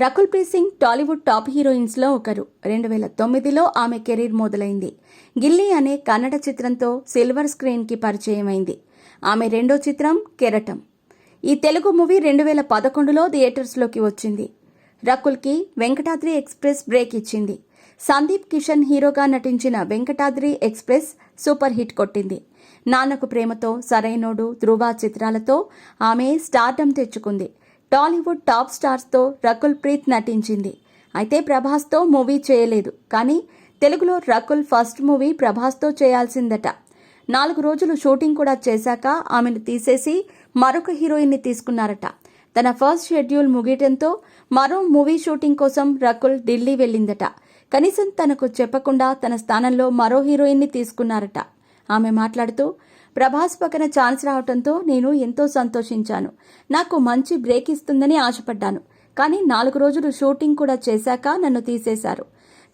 Rakul Preet Singh Tollywood top హీరోయిన్స్లో ఒకరు. 2009లో ఆమె career మొదలైంది. గిల్లీ అనే కన్నడ చిత్రంతో సిల్వర్ స్క్రీన్కి పరిచయమైంది. ఆమె రెండో చిత్రం కెరటం. ఈ తెలుగు మూవీ 2011లో థియేటర్స్లోకి వచ్చింది. రకుల్కి వెంకటాద్రి ఎక్స్ప్రెస్ బ్రేక్ ఇచ్చింది. సందీప్ కిషన్ హీరోగా నటించిన వెంకటాద్రి ఎక్స్ప్రెస్ సూపర్ హిట్ కొట్టింది. నాన్నకు ప్రేమతో, సరైనోడు, ధృవ చిత్రాలతో ఆమె స్టార్డమ్ తెచ్చుకుంది. టాలీవుడ్ టాప్ స్టార్స్తో రకుల్ ప్రీత్ నటించింది. అయితే ప్రభాస్తో మూవీ చేయలేదు. కానీ తెలుగులో రకుల్ ఫస్ట్ మూవీ ప్రభాస్తో చేయాల్సిందట. 4 రోజులు షూటింగ్ కూడా చేశాక ఆమెను తీసేసి మరొక హీరోయిన్ని తీసుకున్నారట. తన ఫస్ట్ షెడ్యూల్ ముగియటంతో మరో మూవీ షూటింగ్ కోసం రకుల్ ఢిల్లీ వెళ్ళిందట. కనీసం తనకు చెప్పకుండా తన స్థానంలో మరో హీరోయిన్ని తీసుకున్నారట. ఆమె మాట్లాడుతూ, ప్రభాస్ పక్కన ఛాన్స్ రావడంతో నేను ఎంతో సంతోషించాను. నాకు మంచి బ్రేక్ ఇస్తుందని ఆశపడ్డాను. కానీ 4 రోజులు షూటింగ్ కూడా చేశాక నన్ను తీసేశారు.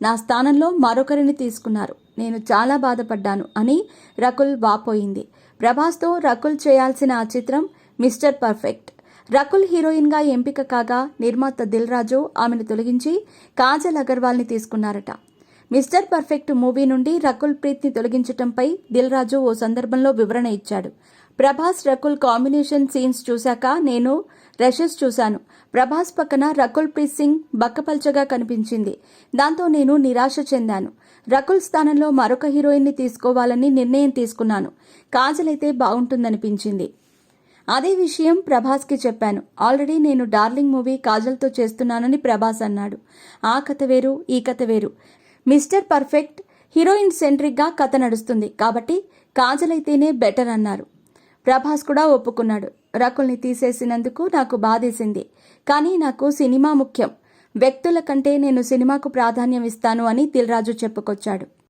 నా స్థానంలో మరొకరిని తీసుకున్నారు. నేను చాలా బాధపడ్డాను అని రకుల్ వాపోయింది. ప్రభాస్తో రకుల్ చేయాల్సిన ఆ చిత్రం మిస్టర్ పర్ఫెక్ట్. రకుల్ హీరోయిన్గా ఎంపిక కాగా నిర్మాత దిల్ రాజు ఆమెను తొలగించి కాజల్ అగర్వాల్ని తీసుకున్నారట. మిస్టర్ పర్ఫెక్ట్ మూవీ నుండి రకుల్ ప్రీత్ని తొలగించటంపై దిల్ రాజు ఓ సందర్భంలో వివరణ ఇచ్చాడు. ప్రభాస్ రకుల్ కాంబినేషన్ సీన్స్ చూశాక నేను రషెస్ చూశాను. ప్రభాస్ పక్కన రకుల్ ప్రీత్ సింగ్ బక్కపల్చగా కనిపించింది. దాంతో నేను నిరాశ చెందాను. రకుల్ స్థానంలో మరొక హీరోయిన్ని తీసుకోవాలని నిర్ణయం తీసుకున్నాను. కాజల్ అయితే బాగుంటుందనిపించింది. అదే విషయం ప్రభాస్కి చెప్పాను. ఆల్రెడీ నేను డార్లింగ్ మూవీ కాజల్తో చేస్తున్నానని ప్రభాస్ అన్నాడు. ఆ కథ వేరు, ఈ కథ వేరు. మిస్టర్ పర్ఫెక్ట్ హీరోయిన్ సెంట్రిక్గా కథ నడుస్తుంది కాబట్టి కాజల్ అయితేనే బెటర్ అన్నారు. ప్రభాస్ కూడా ఒప్పుకున్నాడు. రకుల్ని తీసేసినందుకు నాకు బాధేసింది. కానీ నాకు సినిమా ముఖ్యం. వ్యక్తుల కంటే నేను సినిమాకు ప్రాధాన్యం ఇస్తాను అని దిల్ రాజు చెప్పుకొచ్చాడు.